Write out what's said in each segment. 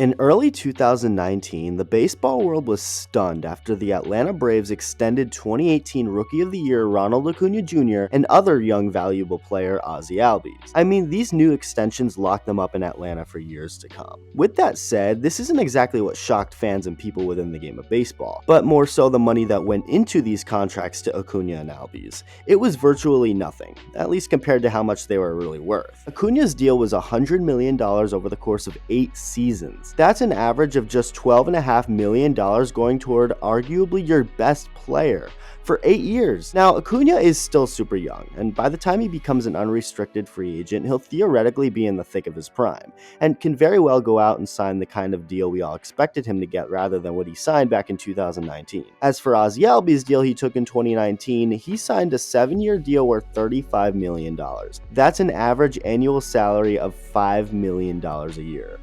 In early 2019, the baseball world was stunned after the Atlanta Braves extended 2018 Rookie of the Year Ronald Acuna Jr. and other young valuable player Ozzie Albies. I mean, these new extensions locked them up in Atlanta for years to come. With that said, this isn't exactly what shocked fans and people within the game of baseball, but more so the money that went into these contracts to Acuna and Albies. It was virtually nothing, at least compared to how much they were really worth. Acuna's deal was $100 million over the course of 8 seasons. That's an average of just $12.5 million going toward arguably your best player for 8 years. Now, Acuna is still super young, and by the time he becomes an unrestricted free agent, he'll theoretically be in the thick of his prime, and can very well go out and sign the kind of deal we all expected him to get rather than what he signed back in 2019. As for Ozzie Albies' deal he took in 2019, he signed a 7-year deal worth $35 million. That's an average annual salary of $5 million a year.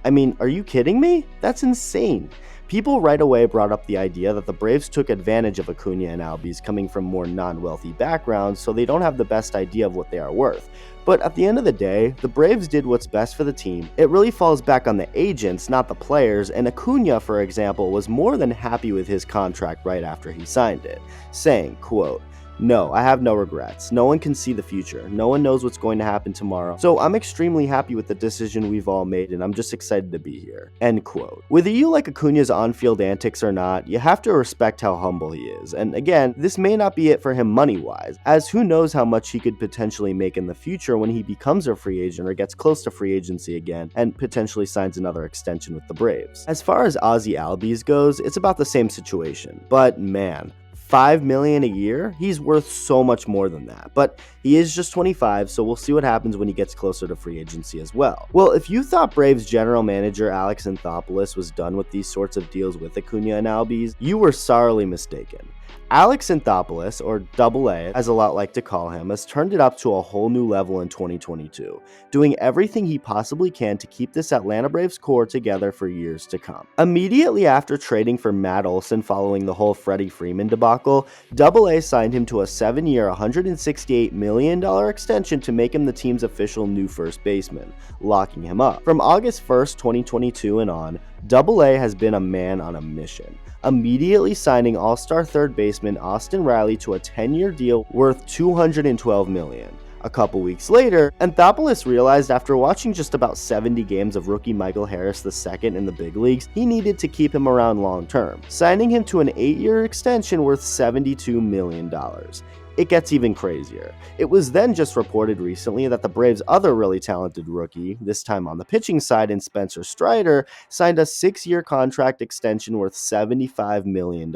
I mean, are you kidding me? That's insane. People right away brought up the idea that the Braves took advantage of Acuna and Albies coming from more non-wealthy backgrounds, so they don't have the best idea of what they are worth. But at the end of the day, the Braves did what's best for the team. It really falls back on the agents, not the players, and Acuna, for example, was more than happy with his contract right after he signed it, saying, quote, "No, I have no regrets. No one can see the future. No one knows what's going to happen tomorrow. So I'm extremely happy with the decision we've all made, and I'm just excited to be here." End quote. Whether you like Acuna's on-field antics or not, you have to respect how humble he is. And again, this may not be it for him money-wise, as who knows how much he could potentially make in the future when he becomes a free agent or gets close to free agency again and potentially signs another extension with the Braves. As far as Ozzie Albies goes, it's about the same situation. But man, $5 million a year? He's worth so much more than that. But he is just 25, so we'll see what happens when he gets closer to free agency as well. Well, if you thought Braves general manager Alex Anthopoulos was done with these sorts of deals with Acuna and Albies, you were sorely mistaken. Alex Anthopoulos, or Double A, as a lot like to call him, has turned it up to a whole new level in 2022, doing everything he possibly can to keep this Atlanta Braves core together for years to come. Immediately after trading for Matt Olson following the whole Freddie Freeman debacle, Double A signed him to a 7-year, $168 million extension to make him the team's official new first baseman, locking him up. From August 1st, 2022 and on, Double A has been a man on a mission, immediately signing all-star third baseman Austin Riley to a 10-year deal worth $212 million. A couple weeks later, Anthopoulos realized after watching just about 70 games of rookie Michael Harris II in the big leagues, he needed to keep him around long-term, signing him to an 8-year extension worth $72 million. It gets even crazier. It was then just reported recently that the Braves' other really talented rookie, this time on the pitching side in Spencer Strider, signed a 6-year contract extension worth $75 million.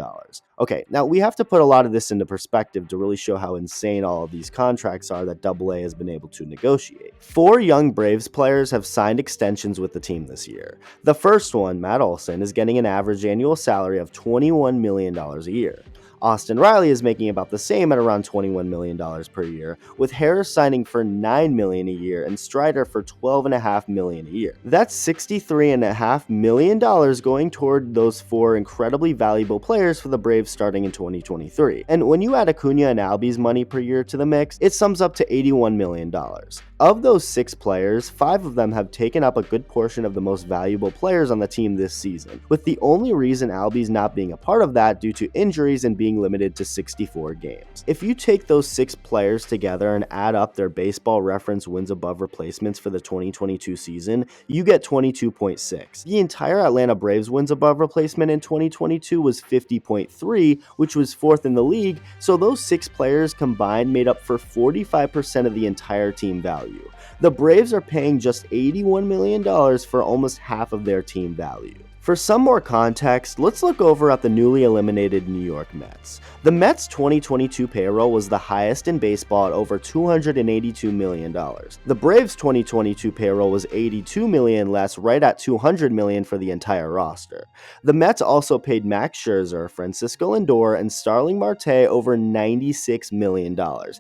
Okay, now we have to put a lot of this into perspective to really show how insane all of these contracts are that Double A has been able to negotiate. 4 young Braves players have signed extensions with the team this year. The first one, Matt Olson, is getting an average annual salary of $21 million a year. Austin Riley is making about the same at around $21 million per year, with Harris signing for $9 million a year and Strider for $12.5 million a year. That's $63.5 million going toward those 4 incredibly valuable players for the Braves starting in 2023. And when you add Acuna and Albies' money per year to the mix, it sums up to $81 million. Of those 6 players, 5 of them have taken up a good portion of the most valuable players on the team this season, with the only reason Albies not being a part of that due to injuries and being limited to 64 games. If you take those 6 players together and add up their Baseball Reference wins above replacements for the 2022 season, you get 22.6. The entire Atlanta Braves wins above replacement in 2022 was 50.3, which was 4th in the league, so those 6 players combined made up for 45% of the entire team value. The Braves are paying just $81 million for almost half of their team value. For some more context, let's look over at the newly eliminated New York Mets. The Mets' 2022 payroll was the highest in baseball at over $282 million. The Braves' 2022 payroll was $82 million less, right at $200 million for the entire roster. The Mets also paid Max Scherzer, Francisco Lindor, and Starling Marte over $96 million.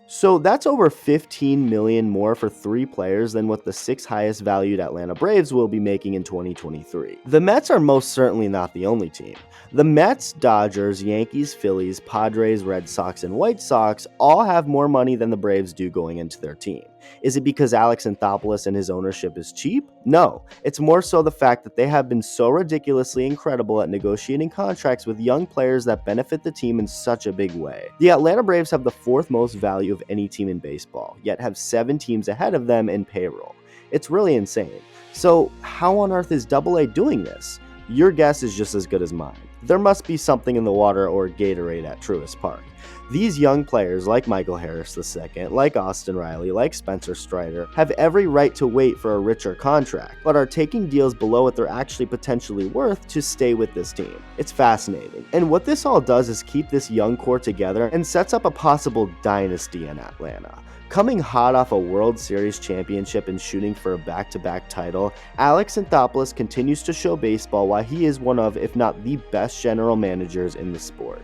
So that's over $15 million more for 3 players than what the 6 highest valued Atlanta Braves will be making in 2023. The Mets are most certainly not the only team. The Mets, Dodgers, Yankees, Phillies, Padres, Red Sox, and White Sox all have more money than the Braves do going into their team. Is it because Alex Anthopoulos and his ownership is cheap? No, it's more so the fact that they have been so ridiculously incredible at negotiating contracts with young players that benefit the team in such a big way. The Atlanta Braves have the fourth most value of any team in baseball, yet have 7 teams ahead of them in payroll. It's really insane. So how on earth is AA doing this? Your guess is just as good as mine. There must be something in the water or Gatorade at Truist Park. These young players like Michael Harris II, like Austin Riley, like Spencer Strider, have every right to wait for a richer contract, but are taking deals below what they're actually potentially worth to stay with this team. It's fascinating. And what this all does is keep this young core together and sets up a possible dynasty in Atlanta. Coming hot off a World Series championship and shooting for a back-to-back title, Alex Anthopoulos continues to show baseball why he is one of, if not the best general managers in the sport.